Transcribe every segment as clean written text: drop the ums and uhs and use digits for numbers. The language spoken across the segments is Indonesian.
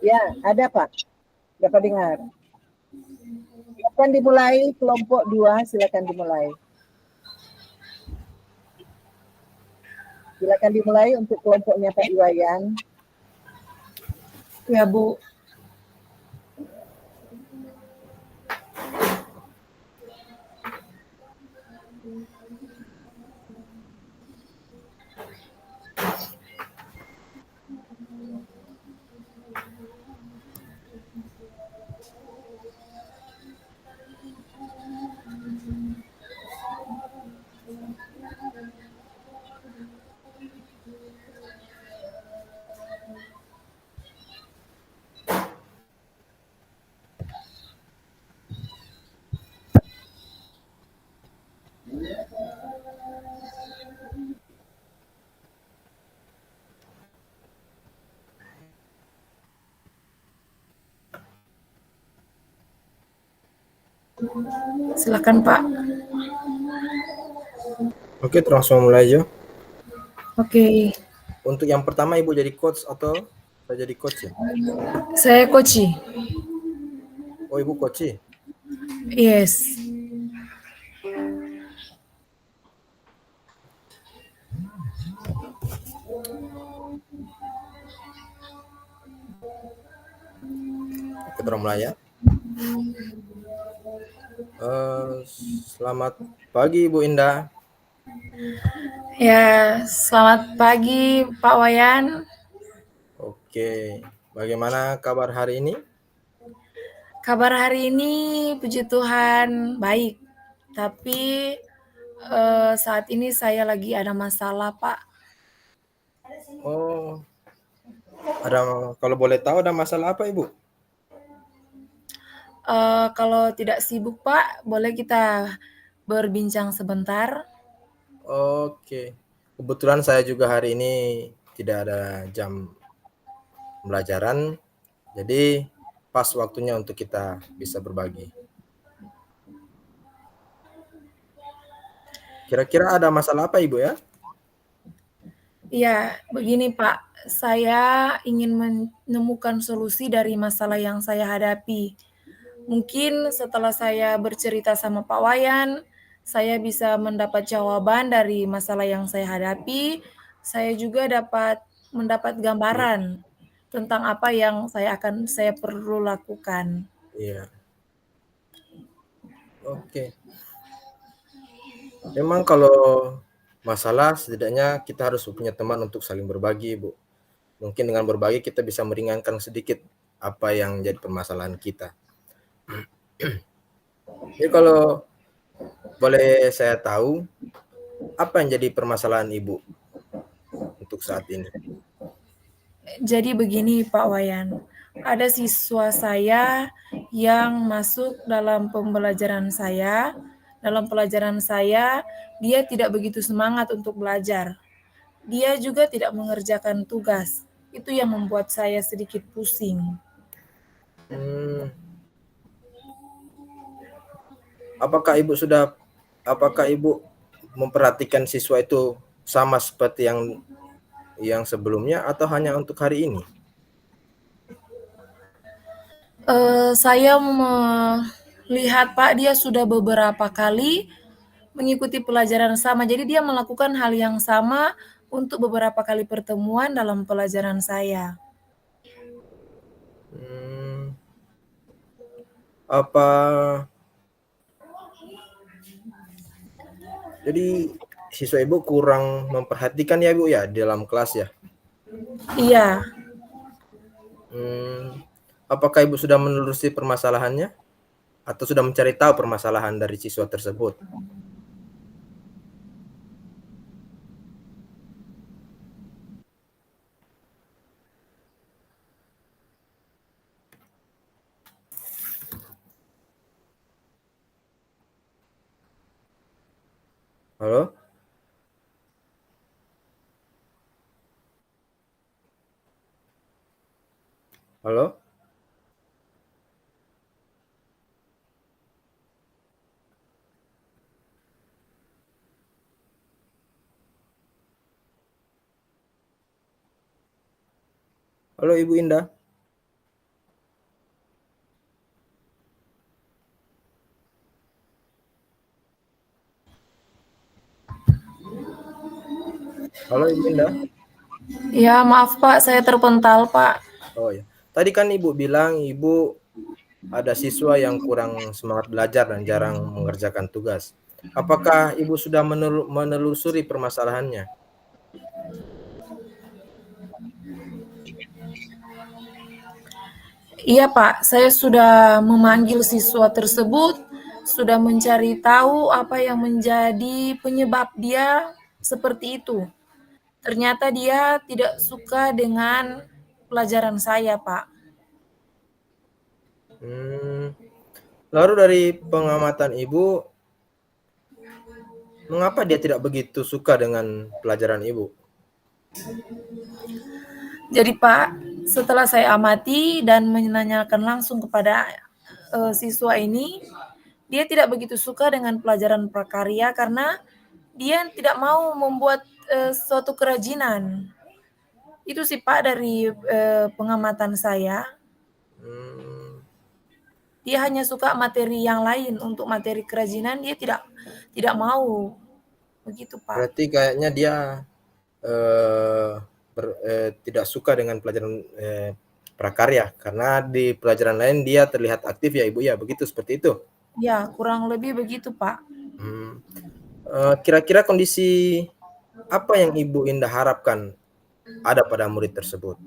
Ya, ada Pak. Dapat dengar. Silakan dimulai kelompok 2, silakan dimulai. Silakan dimulai untuk kelompoknya Pak Iwayan. Ya, Bu. Silakan, Pak. Oke, langsung mulai aja. Oke. Untuk yang pertama Ibu jadi coach atau saya jadi coach ya? Saya Koci. Oh, Ibu coach. Yes. Kita mulai ya. Selamat pagi Ibu Indah. Ya, selamat pagi Pak Wayan. Oke, bagaimana kabar hari ini? Kabar hari ini puji Tuhan baik. Tapi saat ini saya lagi ada masalah, Pak. Oh, kalau boleh tahu ada masalah apa Ibu? Kalau tidak sibuk, Pak, boleh kita berbincang sebentar? Oke, kebetulan saya juga hari ini tidak ada jam pembelajaran, jadi pas waktunya untuk kita bisa berbagi. Kira-kira ada masalah apa Ibu ya? Iya, begini Pak, saya ingin menemukan solusi dari masalah yang saya hadapi. Mungkin setelah saya bercerita sama Pak Wayan, saya bisa mendapat jawaban dari masalah yang saya hadapi. Saya juga dapat mendapat gambaran tentang apa yang saya perlu lakukan. Iya. Oke. Memang kalau masalah setidaknya kita harus punya teman untuk saling berbagi, Bu. Mungkin dengan berbagi kita bisa meringankan sedikit apa yang jadi permasalahan kita. Jadi kalau boleh saya tahu, apa yang jadi permasalahan Ibu untuk saat ini? Jadi begini Pak Wayan, ada siswa saya yang masuk dalam pembelajaran saya. Dalam pelajaran saya, dia tidak begitu semangat untuk belajar. Dia juga tidak mengerjakan tugas. Itu yang membuat saya sedikit pusing. Apakah Ibu memperhatikan siswa itu sama seperti yang sebelumnya atau hanya untuk hari ini? Saya melihat Pak, dia sudah beberapa kali mengikuti pelajaran sama. Jadi dia melakukan hal yang sama untuk beberapa kali pertemuan dalam pelajaran saya. Apa jadi siswa Ibu kurang memperhatikan ya Bu ya di dalam kelas ya? Iya. Apakah Ibu sudah menelusuri permasalahannya atau sudah mencari tahu permasalahan dari siswa tersebut? Halo? Halo? Halo Ibu Indah? Halo Ibu Indah? Ya, maaf Pak, saya terpental Pak. Oh ya. Tadi kan Ibu bilang Ibu ada siswa yang kurang semangat belajar dan jarang mengerjakan tugas. Apakah Ibu sudah menelusuri permasalahannya? Iya Pak, saya sudah memanggil siswa tersebut, sudah mencari tahu apa yang menjadi penyebab dia seperti itu. Ternyata dia tidak suka dengan pelajaran saya, Pak. Lalu dari pengamatan Ibu, mengapa dia tidak begitu suka dengan pelajaran Ibu? Jadi Pak, setelah saya amati dan menanyakan langsung kepada siswa ini, dia tidak begitu suka dengan pelajaran prakarya karena dia tidak mau membuat suatu kerajinan. Itu sih Pak dari pengamatan saya. Dia hanya suka materi yang lain, untuk materi kerajinan dia tidak mau. Begitu Pak. Berarti kayaknya dia tidak suka dengan pelajaran prakarya karena di pelajaran lain dia terlihat aktif ya Ibu ya, begitu seperti itu? Ya, kurang lebih begitu Pak. Kira-kira kondisi apa yang Ibu Indah harapkan ada pada murid tersebut?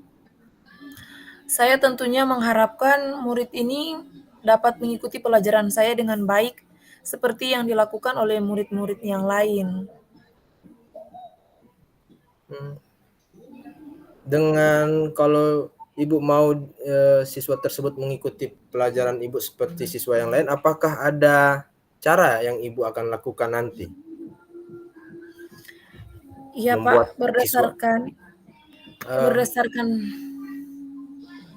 Saya tentunya mengharapkan murid ini dapat mengikuti pelajaran saya dengan baik, seperti yang dilakukan oleh murid-murid yang lain. Dengan kalau Ibu mau siswa tersebut mengikuti pelajaran Ibu seperti siswa yang lain, apakah ada cara yang Ibu akan lakukan nanti? Iya Membuat Pak, berdasarkan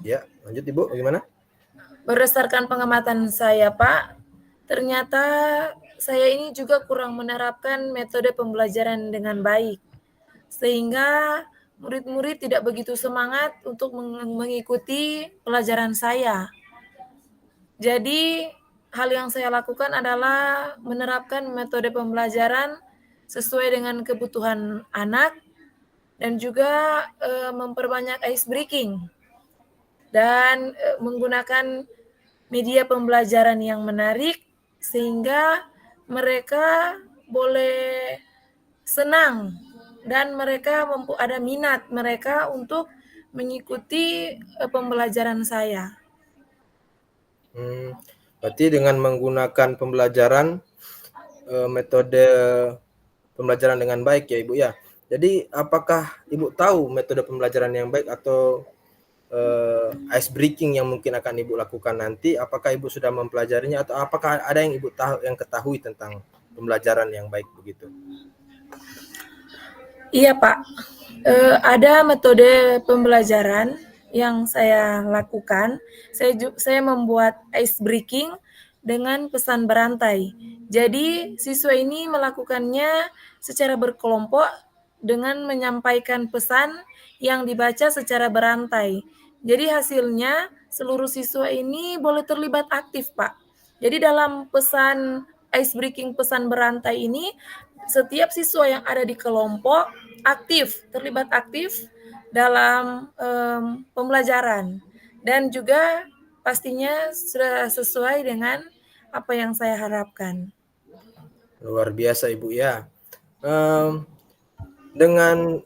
ya, lanjut Ibu, bagaimana? berdasarkan pengamatan saya Pak, ternyata saya ini juga kurang menerapkan metode pembelajaran dengan baik, sehingga murid-murid tidak begitu semangat untuk mengikuti pelajaran saya. Jadi, hal yang saya lakukan adalah menerapkan metode pembelajaran sesuai dengan kebutuhan anak dan juga memperbanyak ice breaking dan menggunakan media pembelajaran yang menarik sehingga mereka boleh senang dan mereka ada minat mereka untuk mengikuti pembelajaran saya. Berarti dengan menggunakan pembelajaran metode pembelajaran dengan baik ya Ibu ya. Jadi apakah Ibu tahu metode pembelajaran yang baik atau ice breaking yang mungkin akan Ibu lakukan nanti? Apakah Ibu sudah mempelajarinya atau apakah ada yang Ibu ketahui tentang pembelajaran yang baik begitu? Iya Pak, ada metode pembelajaran yang saya lakukan. Saya membuat ice breaking dengan pesan berantai. Jadi siswa ini melakukannya secara berkelompok dengan menyampaikan pesan yang dibaca secara berantai. Jadi hasilnya seluruh siswa ini boleh terlibat aktif Pak. Jadi dalam pesan ice breaking pesan berantai ini, setiap siswa yang ada di kelompok terlibat aktif dalam pembelajaran dan juga pastinya sudah sesuai dengan apa yang saya harapkan. Luar biasa Ibu ya. Dengan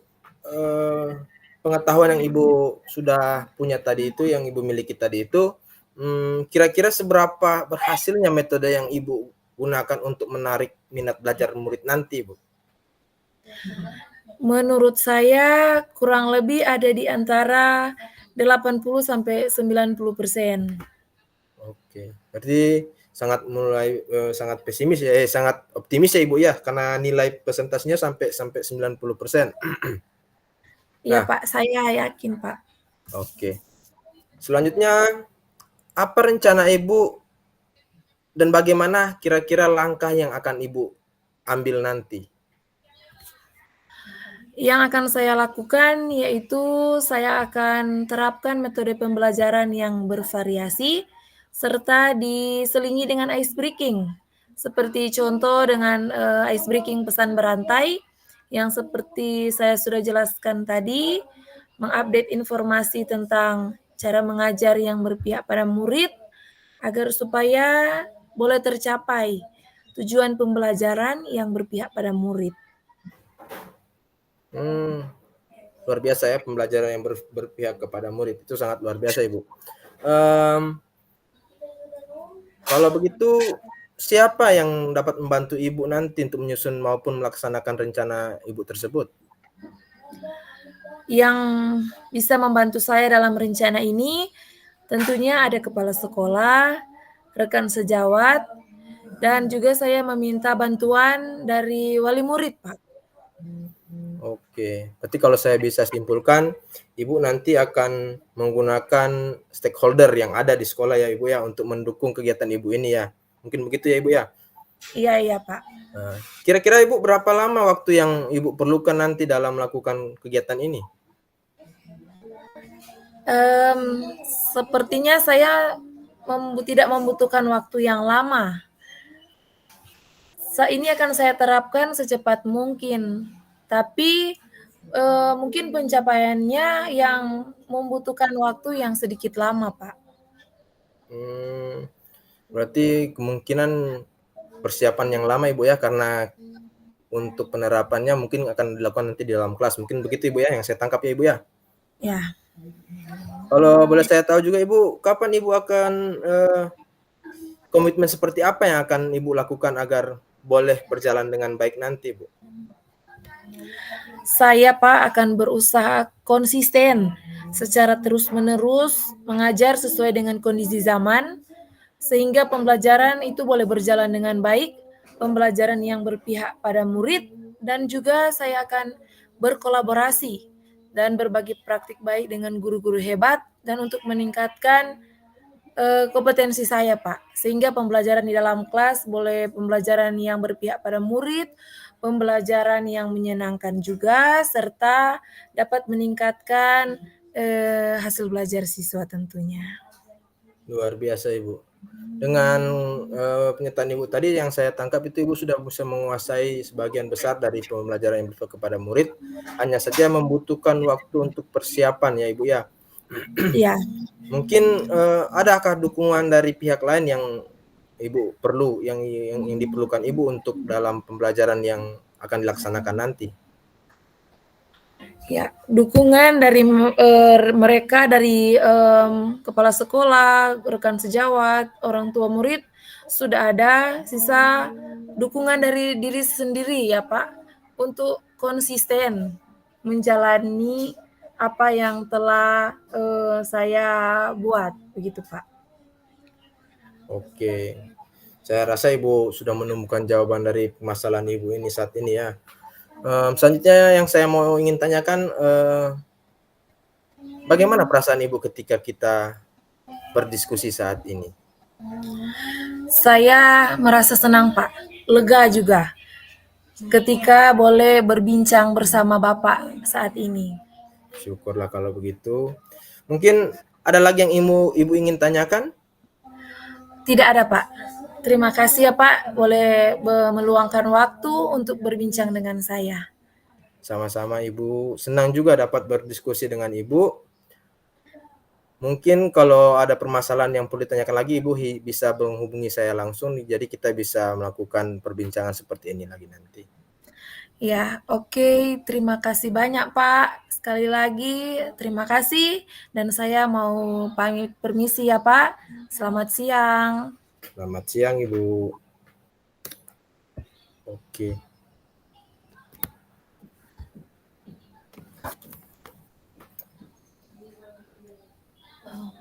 pengetahuan yang Ibu sudah punya tadi itu, yang Ibu miliki tadi itu, kira-kira seberapa berhasilnya metode yang Ibu gunakan untuk menarik minat belajar murid nanti, Bu? Menurut saya kurang lebih ada di antara 80-90%. Oke, berarti sangat pesimis ya, sangat optimis ya Ibu ya, karena nilai presentasinya sampai 90%. Iya Nah, Pak, saya yakin Pak. oke. Selanjutnya, apa rencana Ibu dan bagaimana kira-kira langkah yang akan Ibu ambil nanti? Yang akan saya lakukan yaitu saya akan terapkan metode pembelajaran yang bervariasi serta diselingi dengan ice breaking. Seperti contoh dengan ice breaking pesan berantai yang seperti saya sudah jelaskan tadi, mengupdate informasi tentang cara mengajar yang berpihak pada murid agar supaya boleh tercapai tujuan pembelajaran yang berpihak pada murid. Luar biasa ya, pembelajaran yang berpihak kepada murid itu sangat luar biasa Ibu. Kalau begitu, siapa yang dapat membantu Ibu nanti untuk menyusun maupun melaksanakan rencana Ibu tersebut? Yang bisa membantu saya dalam rencana ini tentunya ada kepala sekolah, rekan sejawat, dan juga saya meminta bantuan dari wali murid, Pak. Oke, berarti kalau saya bisa simpulkan, Ibu nanti akan menggunakan stakeholder yang ada di sekolah ya Ibu ya, untuk mendukung kegiatan Ibu ini ya. Mungkin begitu ya Ibu ya? Iya, Pak. Nah, kira-kira Ibu berapa lama waktu yang Ibu perlukan nanti dalam melakukan kegiatan ini? Sepertinya saya tidak membutuhkan waktu yang lama. Ini akan saya terapkan secepat mungkin, tapi mungkin pencapaiannya yang membutuhkan waktu yang sedikit lama, Pak. Berarti kemungkinan persiapan yang lama Ibu ya, karena untuk penerapannya mungkin akan dilakukan nanti di dalam kelas. Mungkin begitu Ibu ya, yang saya tangkap ya Ibu ya? Ya. Kalau boleh saya tahu juga Ibu, kapan Ibu akan komitmen seperti apa yang akan Ibu lakukan agar boleh berjalan dengan baik nanti Bu? Saya, Pak, akan berusaha konsisten secara terus-menerus mengajar sesuai dengan kondisi zaman, sehingga pembelajaran itu boleh berjalan dengan baik, pembelajaran yang berpihak pada murid, dan juga saya akan berkolaborasi dan berbagi praktik baik dengan guru-guru hebat, dan untuk meningkatkan kompetensi saya, Pak. Sehingga pembelajaran di dalam kelas boleh pembelajaran yang berpihak pada murid, pembelajaran yang menyenangkan juga, serta dapat meningkatkan hasil belajar siswa tentunya. Luar biasa Ibu. Dengan pernyataan Ibu tadi yang saya tangkap itu Ibu sudah bisa menguasai sebagian besar dari pembelajaran yang berpihak kepada murid, hanya saja membutuhkan waktu untuk persiapan ya Ibu ya. Iya. Mungkin adakah dukungan dari pihak lain yang Ibu perlu, yang diperlukan Ibu untuk dalam pembelajaran yang akan dilaksanakan nanti? Ya, dukungan dari mereka dari kepala sekolah, rekan sejawat, orang tua murid sudah ada. Sisa dukungan dari diri sendiri ya Pak, untuk konsisten menjalani apa yang telah saya buat, begitu Pak. Oke, saya rasa Ibu sudah menemukan jawaban dari permasalahan Ibu ini saat ini ya. Selanjutnya yang saya mau ingin tanyakan, bagaimana perasaan Ibu ketika kita berdiskusi saat ini? Saya merasa senang Pak, lega juga ketika boleh berbincang bersama Bapak saat ini. Syukurlah kalau begitu. Mungkin ada lagi yang Ibu ingin tanyakan? Tidak ada Pak. Terima kasih ya Pak, boleh meluangkan waktu untuk berbincang dengan saya. Sama-sama Ibu, senang juga dapat berdiskusi dengan Ibu. Mungkin kalau ada permasalahan yang perlu ditanyakan lagi, Ibu bisa menghubungi saya langsung, jadi kita bisa melakukan perbincangan seperti ini lagi nanti. Ya, oke. Terima kasih banyak Pak. Sekali lagi terima kasih dan saya mau pamit permisi ya Pak. Selamat siang. Selamat siang Ibu. Oke.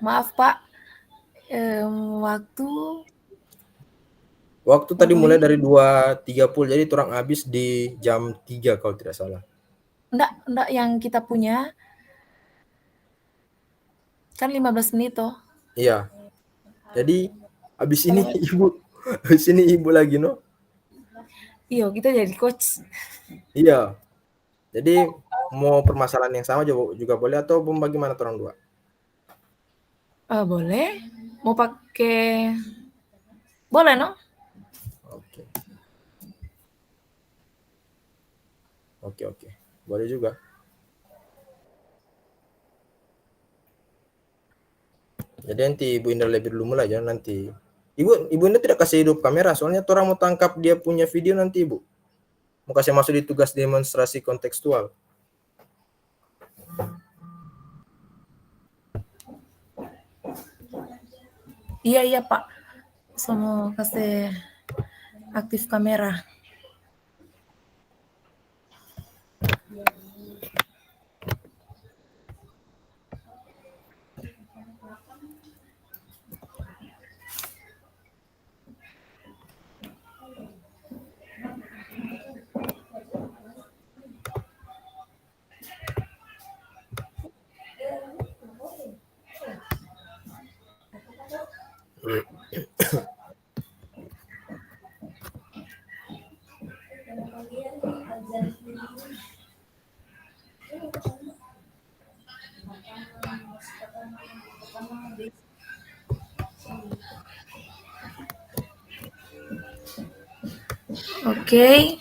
Maaf Pak, waktu Waktu tadi mulai dari 2.30, jadi orang habis di jam 3 kalau tidak salah. Enggak yang kita punya. Kan 15 menit toh. Iya. Jadi habis ini ibu lagi no. Iya, kita jadi coach. Iya. Jadi mau permasalahan yang sama juga boleh atau bagaimana orang dua? Boleh. Mau pakai boleh no? Oke. Oke. Boleh juga. Jadi nanti Ibu Indra lebih dulu mulai ya nanti. Ibu Indra tidak kasih hidup kamera soalnya orang mau tangkap dia punya video nanti Ibu. Mau kasih masuk di tugas demonstrasi kontekstual. Iya Pak. Sama kasih aktif kamera. Oke.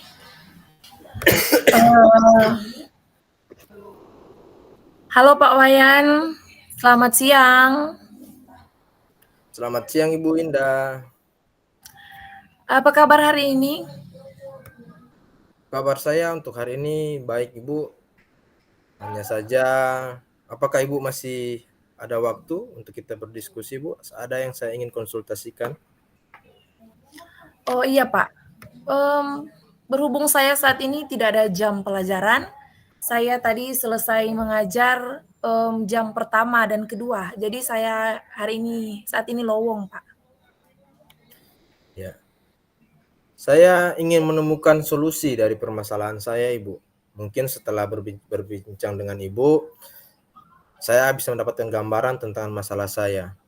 Halo Pak Wayan, selamat siang. Selamat siang Ibu Indah. Apa kabar hari ini? Kabar saya untuk hari ini baik Ibu. Hanya saja, apakah Ibu masih ada waktu untuk kita berdiskusi Bu? Ada yang saya ingin konsultasikan. Oh iya Pak, berhubung saya saat ini tidak ada jam pelajaran, saya tadi selesai mengajar jam pertama dan kedua, jadi saya saat ini lowong Pak. Ya. Saya ingin menemukan solusi dari permasalahan saya Ibu. Mungkin setelah berbincang dengan Ibu, saya bisa mendapatkan gambaran tentang masalah saya.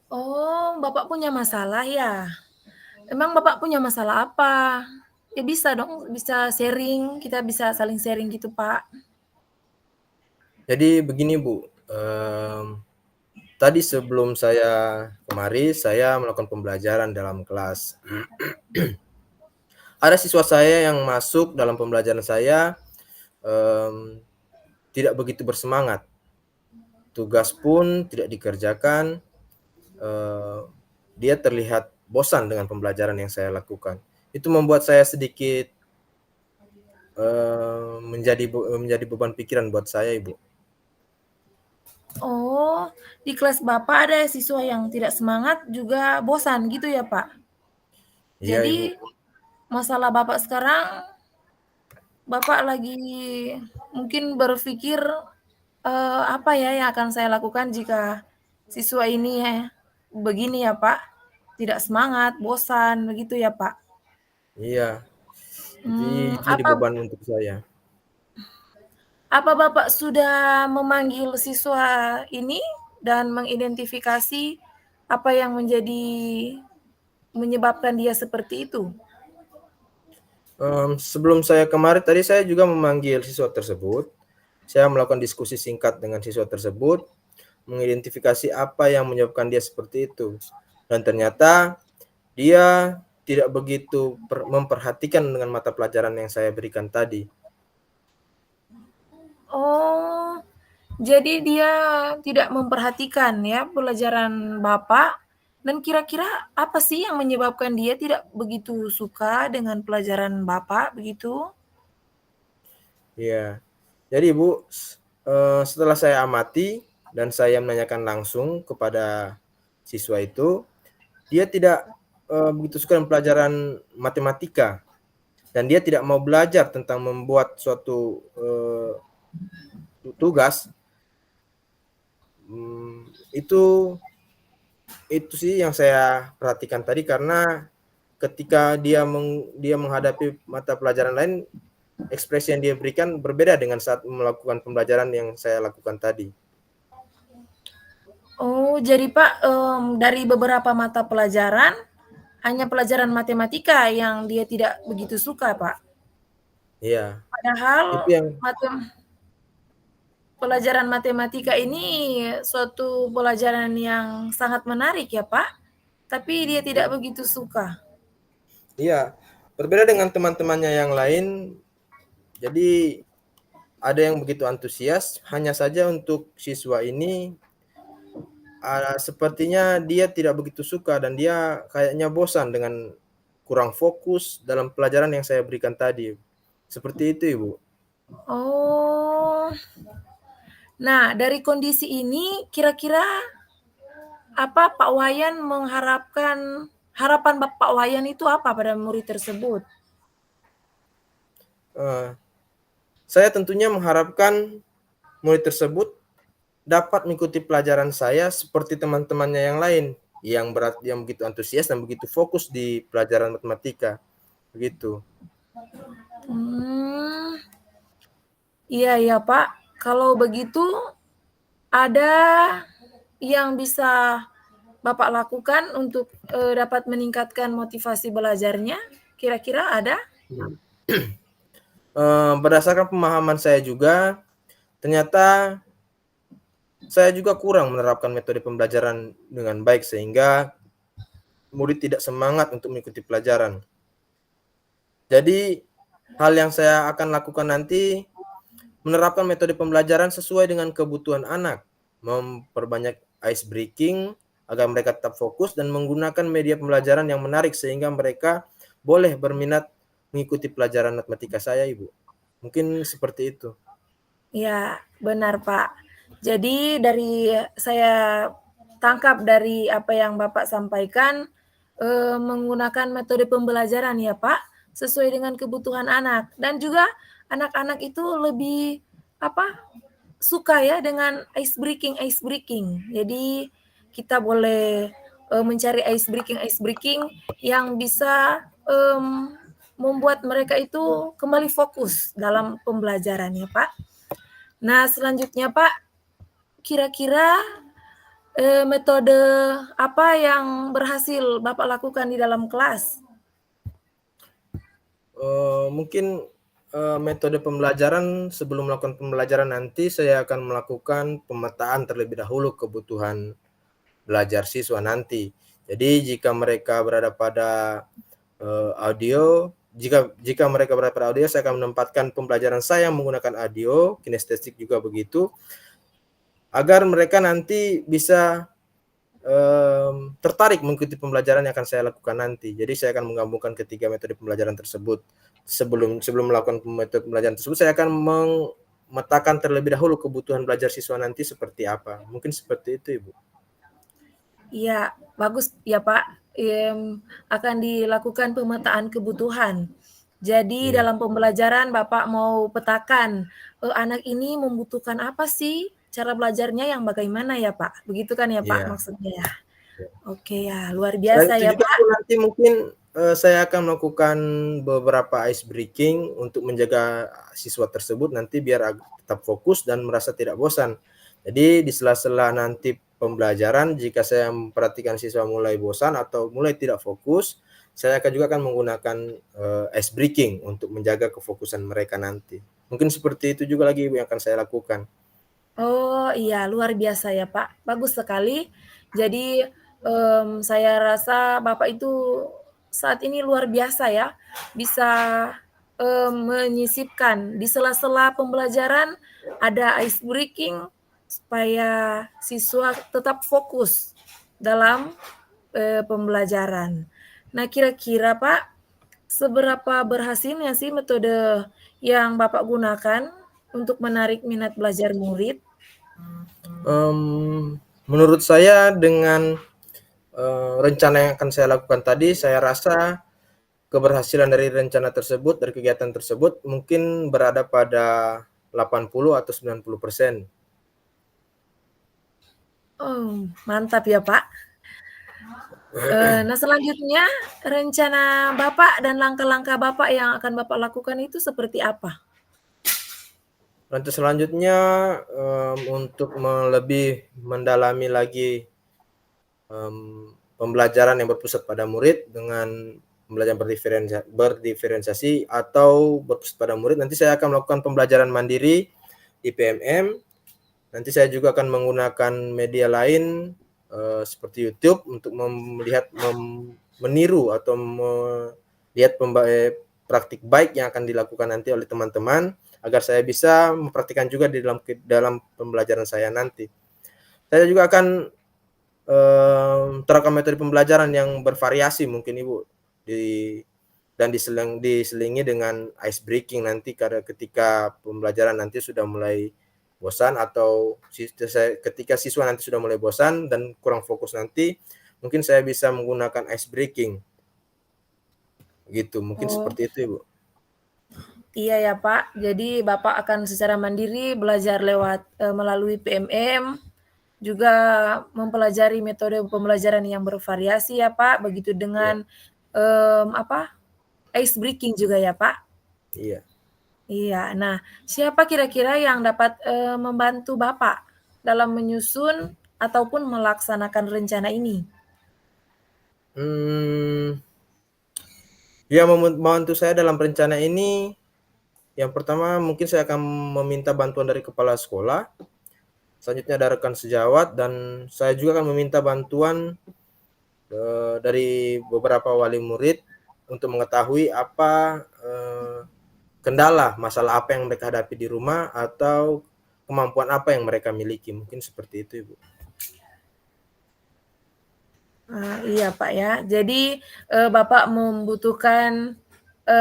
Oh, Bapak punya masalah ya? Emang Bapak punya masalah apa? Ya bisa dong, bisa sharing, kita bisa saling sharing gitu Pak. Jadi begini Bu, tadi sebelum saya kemari, saya melakukan pembelajaran dalam kelas. Ada siswa saya yang masuk dalam pembelajaran saya tidak begitu bersemangat. Tugas pun tidak dikerjakan. Dia terlihat bosan dengan pembelajaran yang saya lakukan. Itu membuat saya sedikit menjadi beban pikiran buat saya, Ibu. Oh, di kelas Bapak ada siswa yang tidak semangat juga bosan gitu ya Pak? Iya, Jadi Ibu. masalah Bapak sekarang, Bapak lagi mungkin berpikir apa ya yang akan saya lakukan jika siswa ini ya begini ya Pak, tidak semangat, bosan, begitu ya Pak? Iya. Jadi itu jadi beban untuk saya. Apa Bapak sudah memanggil siswa ini dan mengidentifikasi apa yang menyebabkan dia seperti itu? Sebelum saya kemarin tadi saya juga memanggil siswa tersebut. Saya melakukan diskusi singkat dengan siswa tersebut, mengidentifikasi apa yang menyebabkan dia seperti itu. Dan ternyata dia tidak begitu memperhatikan dengan mata pelajaran yang saya berikan tadi. Oh, jadi dia tidak memperhatikan ya pelajaran Bapak. Dan kira-kira apa sih yang menyebabkan dia tidak begitu suka dengan pelajaran Bapak begitu? Ya, jadi Ibu, setelah saya amati dan saya menanyakan langsung kepada siswa itu, dia tidak begitu suka dengan pelajaran matematika dan dia tidak mau belajar tentang membuat suatu tugas. itu sih yang saya perhatikan tadi, karena ketika dia menghadapi mata pelajaran lain, ekspresi yang dia berikan berbeda dengan saat melakukan pembelajaran yang saya lakukan tadi. Oh, jadi Pak, dari beberapa mata pelajaran, hanya pelajaran matematika yang dia tidak begitu suka, Pak? Iya, itu Padahal yang pelajaran matematika ini suatu pelajaran yang sangat menarik ya, Pak, tapi dia tidak begitu suka. iya, berbeda dengan teman-temannya yang lain. Jadi ada yang begitu antusias, hanya saja untuk siswa ini sepertinya dia tidak begitu suka dan dia kayaknya bosan dengan kurang fokus dalam pelajaran yang saya berikan tadi. Seperti itu, Ibu. Oh. Nah, dari kondisi ini kira-kira apa Pak Wayan mengharapkan harapan Pak Wayan itu apa pada murid tersebut? Saya tentunya mengharapkan murid tersebut dapat mengikuti pelajaran saya seperti teman-temannya yang lain yang begitu antusias dan begitu fokus di pelajaran matematika. Begitu. Iya ya Pak. Kalau begitu ada yang bisa Bapak lakukan untuk dapat meningkatkan motivasi belajarnya? Kira-kira ada? Berdasarkan pemahaman saya juga, ternyata saya juga kurang menerapkan metode pembelajaran dengan baik sehingga murid tidak semangat untuk mengikuti pelajaran. Jadi, hal yang saya akan lakukan nanti menerapkan metode pembelajaran sesuai dengan kebutuhan anak, memperbanyak ice breaking agar mereka tetap fokus dan menggunakan media pembelajaran yang menarik sehingga mereka boleh berminat mengikuti pelajaran matematika saya, Ibu. Mungkin seperti itu. Ya, benar Pak. Jadi dari saya tangkap dari apa yang Bapak sampaikan, menggunakan metode pembelajaran ya Pak, sesuai dengan kebutuhan anak. Dan juga anak-anak itu lebih suka ya dengan ice breaking. Jadi kita boleh mencari ice breaking yang bisa membuat mereka itu kembali fokus dalam pembelajaran ya Pak. Nah, selanjutnya Pak, kira-kira metode apa yang berhasil Bapak lakukan di dalam kelas? Mungkin metode pembelajaran sebelum melakukan pembelajaran nanti saya akan melakukan pemetaan terlebih dahulu kebutuhan belajar siswa nanti. Jadi jika mereka berada pada audio, jika mereka berada pada audio, saya akan menempatkan pembelajaran saya menggunakan audio, kinestetik juga begitu, agar mereka nanti bisa tertarik mengikuti pembelajaran yang akan saya lakukan nanti. Jadi saya akan menggabungkan ketiga metode pembelajaran tersebut. Sebelum melakukan metode pembelajaran tersebut, saya akan memetakan terlebih dahulu kebutuhan belajar siswa nanti seperti apa. Mungkin seperti itu, Ibu. Iya, bagus ya Pak. Akan dilakukan pemetaan kebutuhan. Jadi dalam pembelajaran Bapak mau petakan, anak ini membutuhkan apa sih? Cara belajarnya yang bagaimana ya Pak? Begitu kan ya Pak maksudnya ya? Oke ya, luar biasa ya Pak. Nanti mungkin saya akan melakukan beberapa ice breaking untuk menjaga siswa tersebut nanti biar tetap fokus dan merasa tidak bosan. Jadi di sela-sela nanti pembelajaran, jika saya memperhatikan siswa mulai bosan atau mulai tidak fokus, saya juga akan menggunakan ice breaking untuk menjaga kefokusan mereka nanti. Mungkin seperti itu juga lagi yang akan saya lakukan. Oh iya, luar biasa ya Pak. Bagus sekali. Jadi saya rasa Bapak itu saat ini luar biasa ya, bisa menyisipkan di sela-sela pembelajaran ada ice breaking supaya siswa tetap fokus dalam pembelajaran. Nah, kira-kira Pak, seberapa berhasilnya sih metode yang Bapak gunakan untuk menarik minat belajar murid? Menurut saya dengan rencana yang akan saya lakukan tadi, saya rasa keberhasilan dari rencana tersebut, dari kegiatan tersebut mungkin berada pada 80 atau 90%. Oh, mantap ya Pak. Nah selanjutnya rencana Bapak dan langkah-langkah Bapak yang akan Bapak lakukan itu seperti apa? Nanti selanjutnya untuk lebih mendalami lagi pembelajaran yang berpusat pada murid dengan pembelajaran berdiferensiasi atau berpusat pada murid. Nanti saya akan melakukan pembelajaran mandiri di PMM. Nanti saya juga akan menggunakan media lain seperti YouTube untuk meniru atau melihat praktik baik yang akan dilakukan nanti oleh teman-teman agar saya bisa mempraktikkan juga di dalam pembelajaran saya nanti. Saya juga akan terapkan metode pembelajaran yang bervariasi mungkin Ibu dan diselingi dengan ice breaking nanti ketika pembelajaran nanti sudah mulai bosan atau ketika siswa nanti sudah mulai bosan dan kurang fokus nanti, mungkin saya bisa menggunakan ice breaking. Gitu, mungkin seperti itu Ibu. Iya ya Pak, jadi Bapak akan secara mandiri belajar melalui PMM, juga mempelajari metode pembelajaran yang bervariasi ya Pak, begitu dengan ice breaking juga ya Pak? Iya. Iya, nah siapa kira-kira yang dapat membantu Bapak dalam menyusun ataupun melaksanakan rencana ini? Ya, membantu saya dalam rencana ini, yang pertama mungkin saya akan meminta bantuan dari kepala sekolah, selanjutnya ada rekan sejawat, dan saya juga akan meminta bantuan dari beberapa wali murid untuk mengetahui apa kendala, masalah apa yang mereka hadapi di rumah atau kemampuan apa yang mereka miliki. Mungkin seperti itu Ibu. Iya Pak ya, jadi Bapak membutuhkan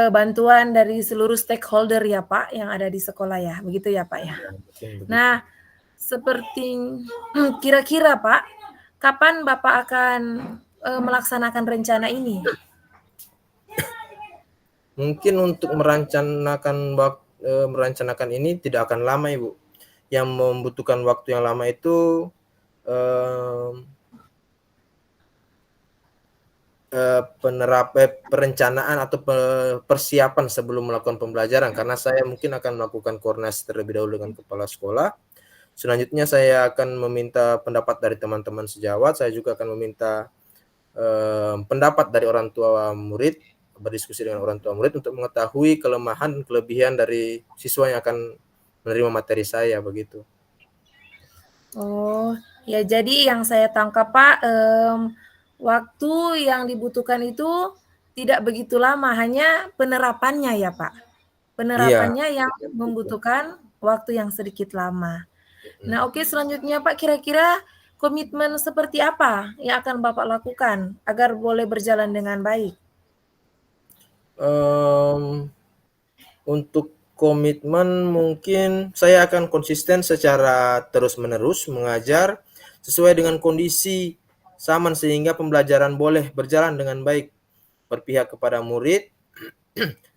bantuan dari seluruh stakeholder ya Pak yang ada di sekolah ya, begitu ya Pak ya? Nah, seperti kira-kira Pak, kapan Bapak akan melaksanakan rencana ini? Mungkin untuk merencanakan ini tidak akan lama Ibu. Yang membutuhkan waktu yang lama itu perencanaan atau persiapan sebelum melakukan pembelajaran, karena saya mungkin akan melakukan koordinasi terlebih dahulu dengan kepala sekolah. Selanjutnya saya akan meminta pendapat dari teman-teman sejawat. Saya juga akan meminta pendapat dari orang tua murid, berdiskusi dengan orang tua murid untuk mengetahui kelemahan dan kelebihan dari siswa yang akan menerima materi saya, begitu. Oh, ya jadi yang saya tangkap Pak, waktu yang dibutuhkan itu tidak begitu lama, hanya penerapannya ya Pak? Penerapannya yang membutuhkan waktu yang sedikit lama. Nah oke, selanjutnya Pak, kira-kira komitmen seperti apa yang akan Bapak lakukan agar boleh berjalan dengan baik? Untuk komitmen mungkin saya akan konsisten secara terus-menerus mengajar sesuai dengan kondisi zaman sehingga pembelajaran boleh berjalan dengan baik, berpihak kepada murid,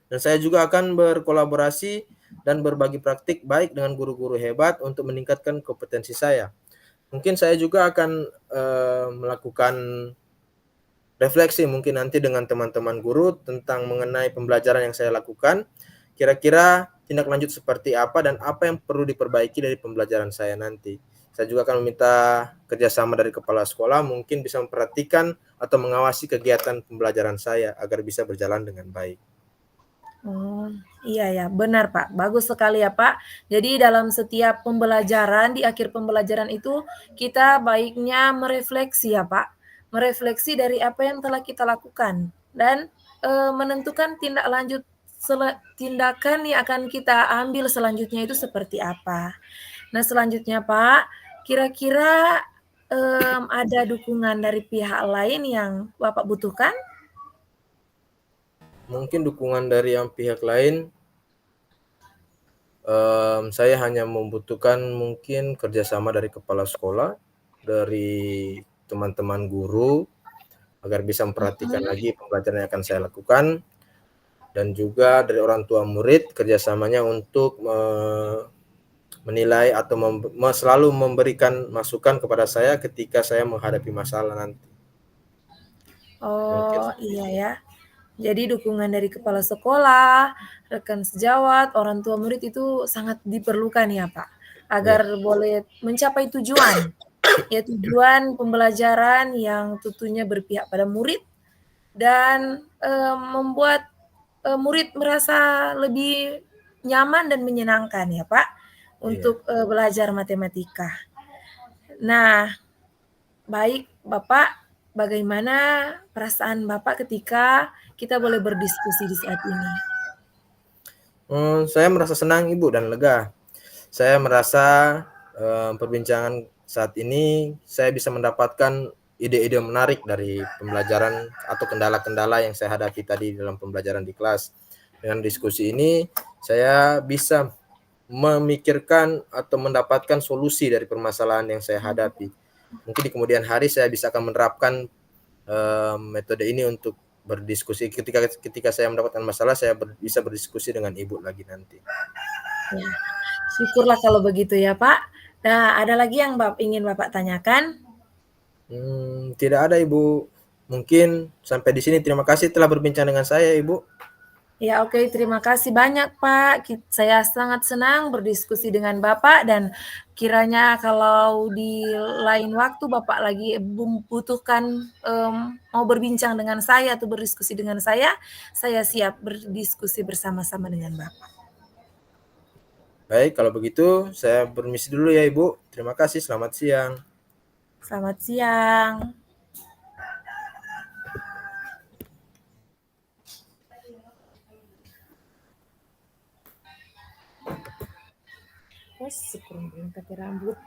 dan saya juga akan berkolaborasi dan berbagi praktik baik dengan guru-guru hebat untuk meningkatkan kompetensi saya. Mungkin saya juga akan melakukan refleksi mungkin nanti dengan teman-teman guru tentang mengenai pembelajaran yang saya lakukan. Kira-kira tindak lanjut seperti apa dan apa yang perlu diperbaiki dari pembelajaran saya nanti. Saya juga akan meminta kerjasama dari kepala sekolah, mungkin bisa memperhatikan atau mengawasi kegiatan pembelajaran saya agar bisa berjalan dengan baik. Oh, iya ya, benar Pak. Bagus sekali ya Pak. Jadi dalam setiap pembelajaran, di akhir pembelajaran itu kita baiknya merefleksi ya Pak. Merefleksi dari apa yang telah kita lakukan dan menentukan tindakan yang akan kita ambil selanjutnya itu seperti apa. Nah selanjutnya Pak, kira-kira ada dukungan dari pihak lain yang Bapak butuhkan? Mungkin dukungan dari yang pihak lain, saya hanya membutuhkan mungkin kerjasama dari kepala sekolah, dari teman-teman guru, agar bisa memperhatikan lagi pembelajaran yang akan saya lakukan, dan juga dari orang tua murid kerjasamanya untuk menilai atau selalu memberikan masukan kepada saya ketika saya menghadapi masalah nanti. Mungkin Oh, seperti iya itu. ya. Jadi dukungan dari kepala sekolah, rekan sejawat, orang tua murid itu sangat diperlukan ya, Pak, Iya, agar boleh mencapai tujuan, ya tujuan pembelajaran yang tentunya berpihak pada murid dan, membuat, murid merasa lebih nyaman dan menyenangkan ya, Pak, iya. untuk, belajar matematika. Nah, baik Bapak, bagaimana perasaan Bapak ketika kita boleh berdiskusi di saat ini? Saya merasa senang Ibu dan lega. Saya merasa, perbincangan saat ini saya bisa mendapatkan ide-ide menarik dari pembelajaran atau kendala-kendala yang saya hadapi tadi dalam pembelajaran di kelas. Dengan diskusi ini, saya bisa memikirkan atau mendapatkan solusi dari permasalahan yang saya hadapi. Mungkin di kemudian hari saya bisa akan menerapkan, metode ini untuk berdiskusi ketika ketika saya mendapatkan masalah, saya bisa berdiskusi dengan Ibu lagi nanti. Ya, syukurlah kalau begitu ya, Pak. Nah, ada lagi yang ingin Bapak tanyakan? Tidak ada Ibu. Mungkin sampai di sini. Terima kasih telah berbincang dengan saya Ibu. Ya, oke, terima kasih banyak, Pak. Saya sangat senang berdiskusi dengan Bapak dan kiranya kalau di lain waktu Bapak lagi membutuhkan, mau berbincang dengan saya atau berdiskusi dengan saya siap berdiskusi bersama-sama dengan Bapak. Baik, kalau begitu saya permisi dulu ya Ibu. Terima kasih, selamat siang. Selamat siang. Wes, sekurang rambut.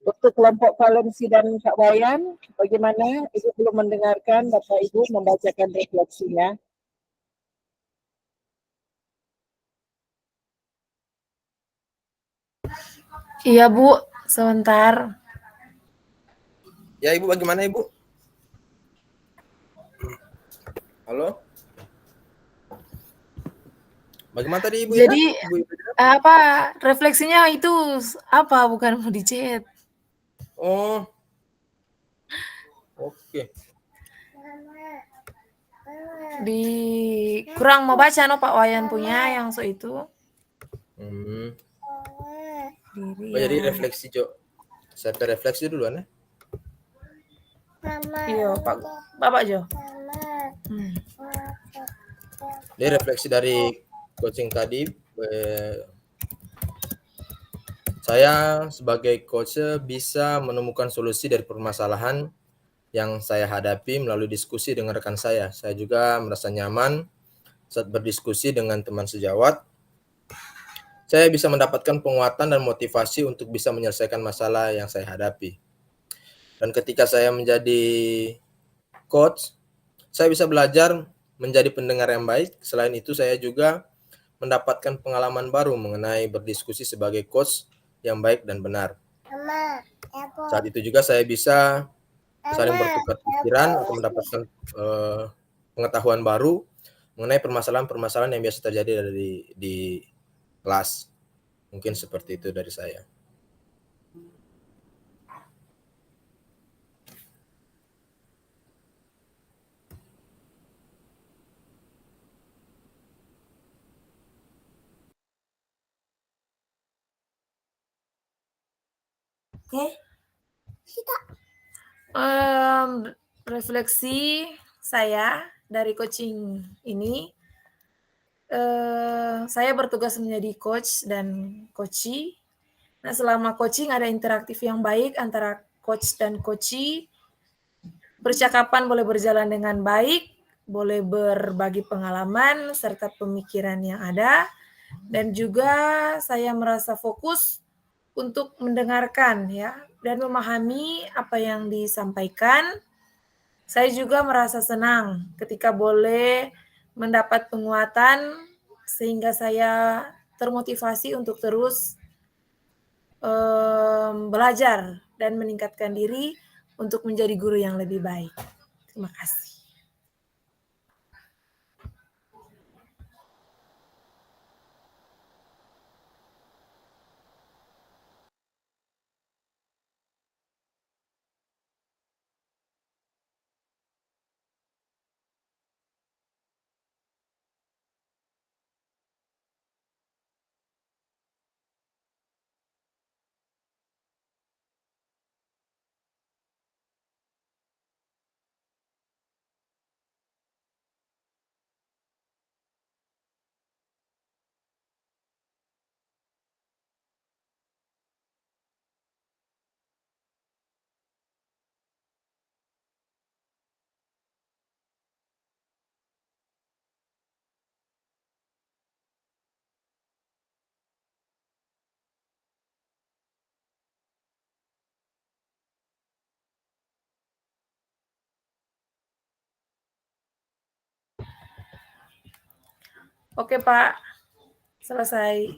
Untuk kelompok Valensi dan Kak Wayan, bagaimana? Ibu belum mendengarkan Bapak Ibu membacakan refleksinya. Iya, Bu. Sebentar. Ya Ibu, bagaimana Ibu? Halo? Bagaimana tadi Ibu Jadi ya? Ibu. apa refleksinya itu apa? Bukan mau di-chat. Oh, oke. Di kurang mau baca no Pak Wayan punya yang so itu. Hmm. Diri Oh, jadi yang refleksi Jo. Saya refleksi dulu ya. iya Pak Bapak Jo. Jadi refleksi dari coaching tadi, saya sebagai coach bisa menemukan solusi dari permasalahan yang saya hadapi melalui diskusi dengan rekan saya. Saya juga merasa nyaman saat berdiskusi dengan teman sejawat. Saya bisa mendapatkan penguatan dan motivasi untuk bisa menyelesaikan masalah yang saya hadapi. Dan ketika saya menjadi coach, saya bisa belajar menjadi pendengar yang baik. Selain itu, saya juga mendapatkan pengalaman baru mengenai berdiskusi sebagai coach yang baik dan benar. Saat itu juga saya bisa saling bertukar pikiran atau mendapatkan pengetahuan baru mengenai permasalahan-permasalahan yang biasa terjadi di kelas. Mungkin seperti itu dari saya. Oke. Refleksi saya dari coaching ini, saya bertugas menjadi coach dan coachee. Nah, selama coaching ada interaktif yang baik antara coach dan coachee. Percakapan boleh berjalan dengan baik, boleh berbagi pengalaman serta pemikiran yang ada, dan juga saya merasa fokus untuk mendengarkan ya dan memahami apa yang disampaikan. Saya juga merasa senang ketika boleh mendapat penguatan sehingga saya termotivasi untuk terus belajar dan meningkatkan diri untuk menjadi guru yang lebih baik. Terima kasih. Oke, Pak. Selesai.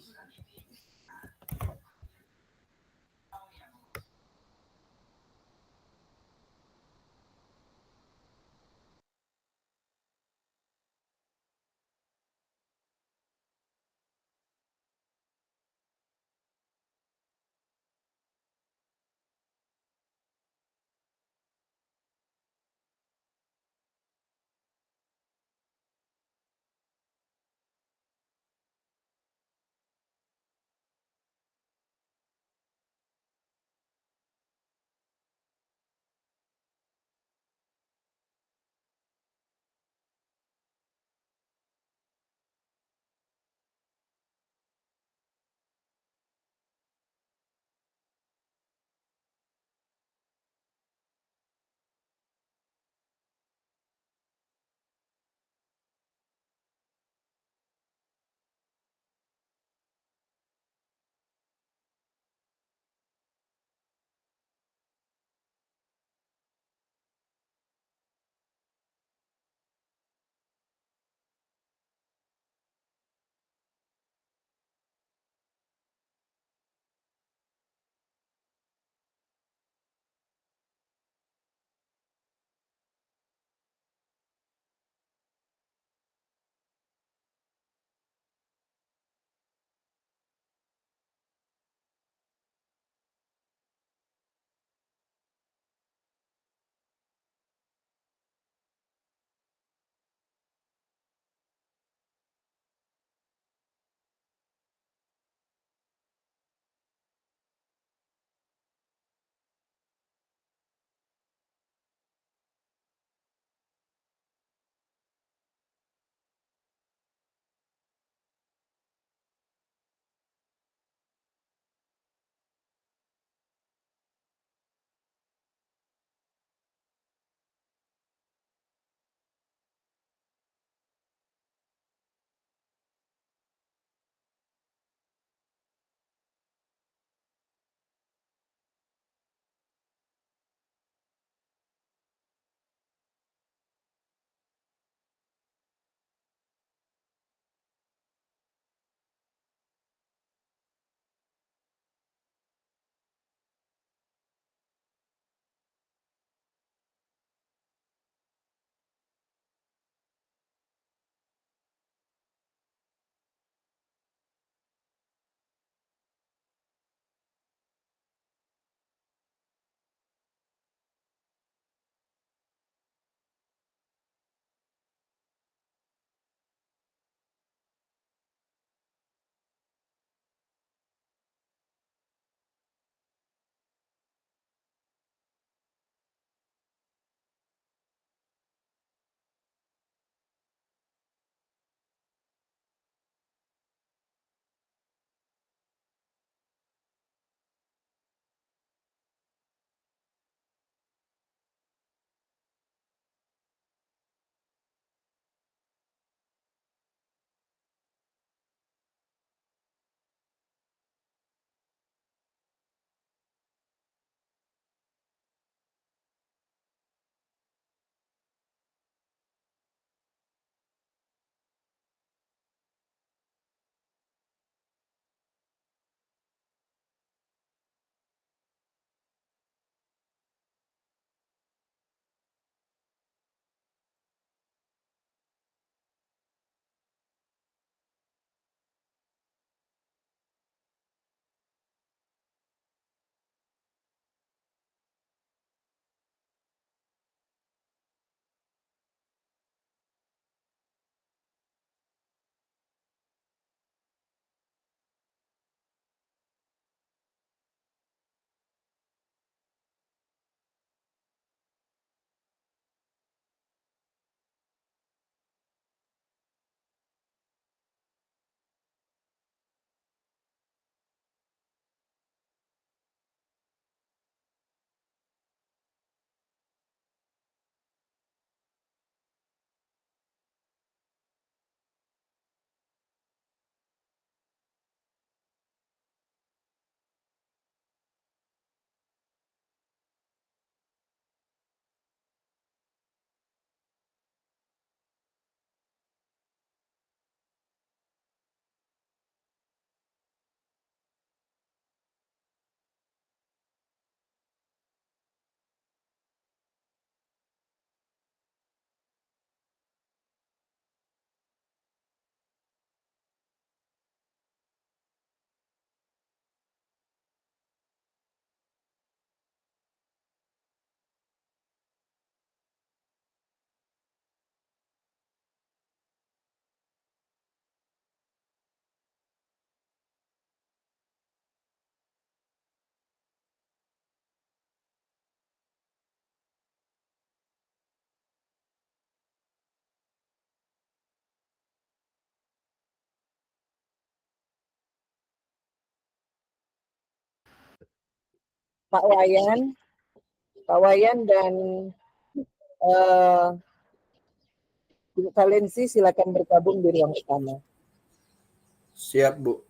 Pak Wayan dan Ibu Valensi silakan bergabung di ruang utama. Siap, Bu.